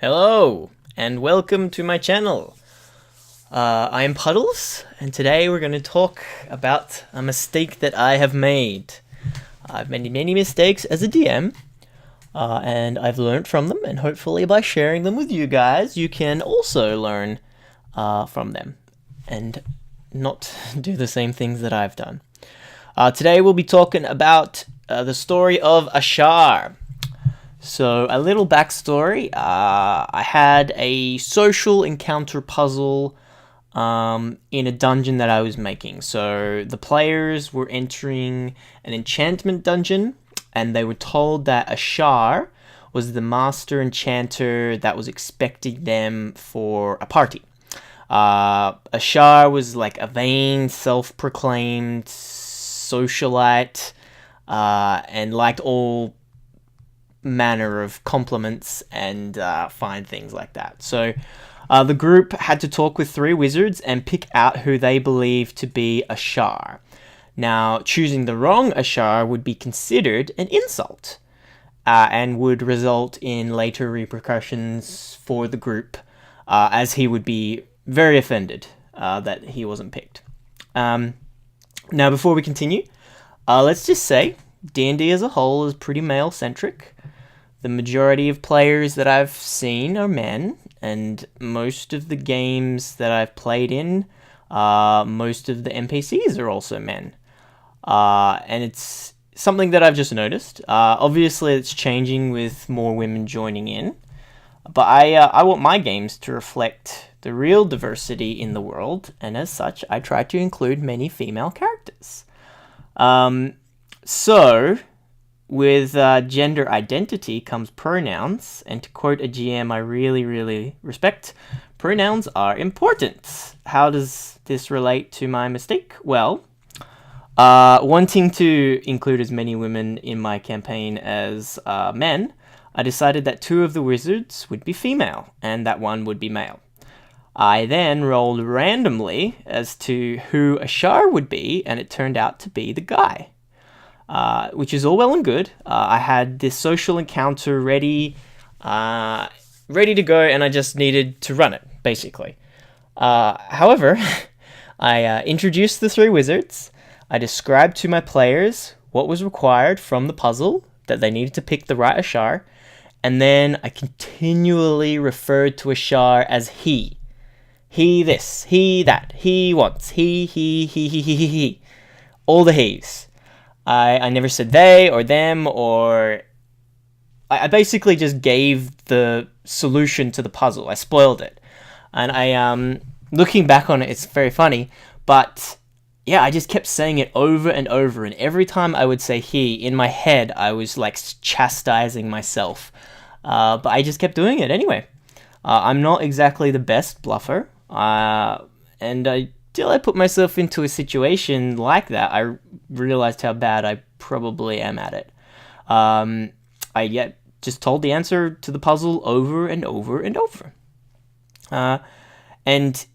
Hello, and welcome to my channel. I am Puddles, and today we're going to talk about a mistake that I have made. I've made many mistakes as a DM, and I've learned from them, and hopefully by sharing them with you guys, you can also learn from them, and not do the same things that I've done. Today we'll be talking about the story of Ashar. So, a little backstory. I had a social encounter puzzle in a dungeon that I was making. So, the players were entering an enchantment dungeon, and they were told that Ashar was the master enchanter that was expecting them for a party. Ashar was like a vain, self-proclaimed socialite, and liked all manner of compliments and fine things like that. So the group had to talk with 3 wizards and pick out who they believed to be Ashar. Now, choosing the wrong Ashar would be considered an insult and would result in later repercussions for the group, as he would be very offended that he wasn't picked. Now, before we continue, let's just say D&D as a whole is pretty male-centric. The majority of players that I've seen are men, and most of the games that I've played in, most of the NPCs are also men. And it's something that I've just noticed. Obviously, it's changing with more women joining in, but I want my games to reflect the real diversity in the world, and as such, I try to include many female characters. So, with gender identity comes pronouns, and to quote a GM I really respect, pronouns are important. How does this relate to my mistake? Well, wanting to include as many women in my campaign as men, I decided that 2 of the wizards would be female, and that 1 would be male. I then rolled randomly as to who Ashar would be, and it turned out to be the guy. Which is all well and good. I had this social encounter ready to go, and I just needed to run it, basically. However, I introduced the 3 wizards. I described to my players what was required from the puzzle, that they needed to pick the right Ashar, and then I continually referred to Ashar as he. He this, he that, he wants, he. All the he's. I never said they or them, or I basically just gave the solution to the puzzle. I spoiled it. And looking back on it, it's very funny, but yeah, I just kept saying it over and over, and every time I would say he, in my head, I was like chastising myself. But I just kept doing it anyway. I'm not exactly the best bluffer, and until I put myself into a situation like that, I realized how bad I probably am at it. I just told the answer to the puzzle over and over and over. And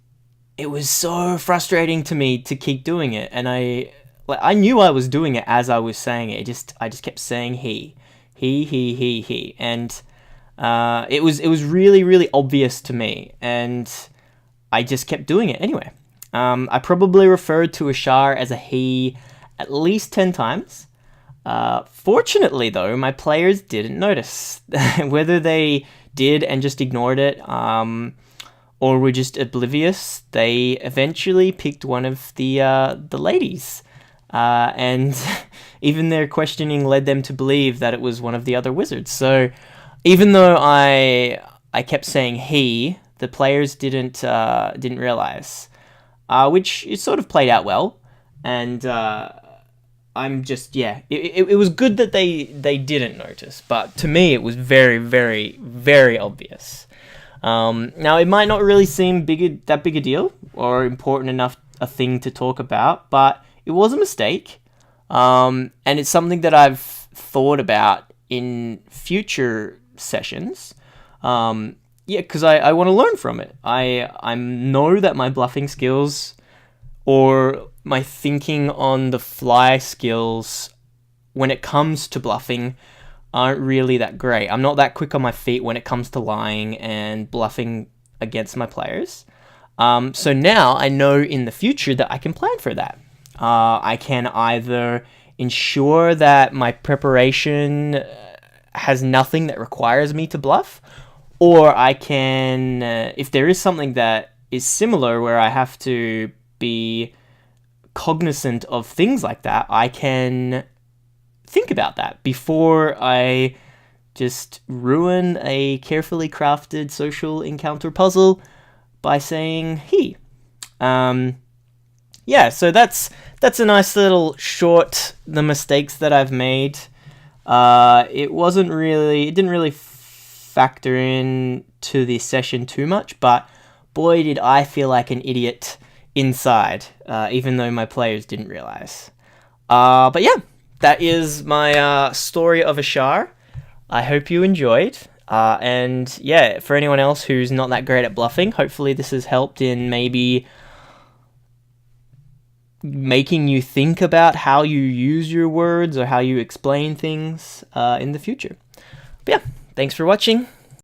it was so frustrating to me to keep doing it, and I knew I was doing it as I was saying it. I just kept saying he, and it was really obvious to me, and I just kept doing it anyway. I probably referred to Ashar as a he at least 10 times. Fortunately, though, my players didn't notice. Whether they did and just ignored it, or were just oblivious, they eventually picked one of the ladies. And even their questioning led them to believe that it was one of the other wizards. So even though I kept saying he, the players didn't realize. Which it sort of played out well, and I'm just, it was good that they didn't notice, but to me it was very obvious. Now, it might not really seem that big a deal, or important enough a thing to talk about, but it was a mistake, and it's something that I've thought about in future sessions. Yeah, because I want to learn from it. I know that my bluffing skills, or my thinking on the fly skills when it comes to bluffing, aren't really that great. I'm not that quick on my feet when it comes to lying and bluffing against my players. So now I know in the future that I can plan for that. I can either ensure that my preparation has nothing that requires me to bluff, or I can, if there is something that is similar where I have to be cognizant of things like that, I can think about that before I just ruin a carefully crafted social encounter puzzle by saying he. Yeah, so that's a nice little short, the mistakes that I've made. It didn't really factor in to the session too much, but boy did I feel like an idiot inside, even though my players didn't realize. But yeah, that is my story of Ashar. I hope you enjoyed. And yeah, for anyone else who's not that great at bluffing, hopefully this has helped in maybe making you think about how you use your words or how you explain things in the future. But yeah, thanks for watching.